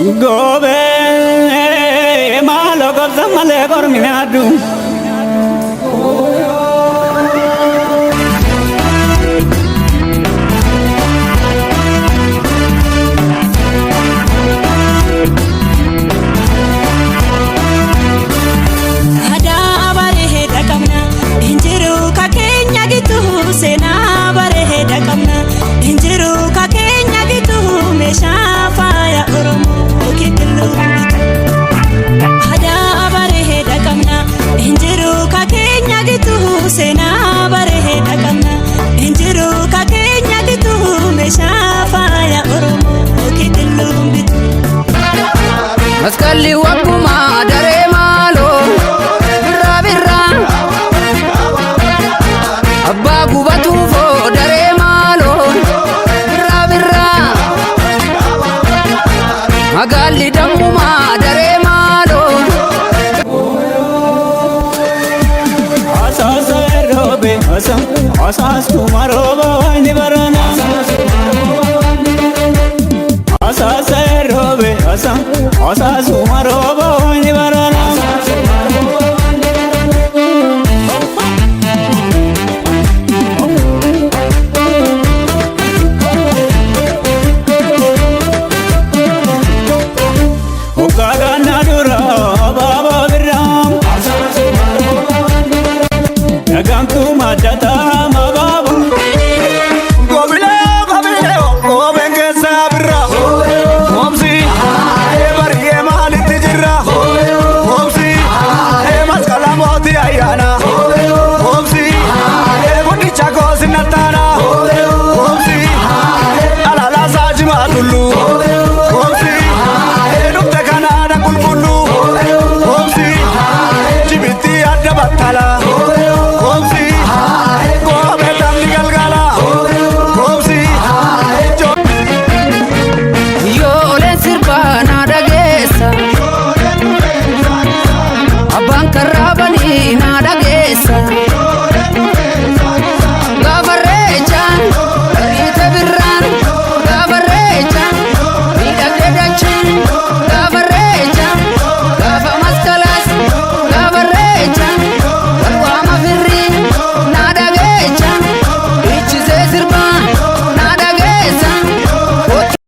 Gobe malo gobza male gorminadu Maskali wakuma dare malo birra birra abba gubatu fo dare malo birra birra magali damuma dare malo asas robe asas tumaroba ni barana asas robe asas tumaroba ni barana ukagana dura baba biram yagantu madata mababu gobile gobenge sabra momsi bariye malit jirra momsi maskala moti ayana momsi gudi chago sinatana momsi alala sajma dulu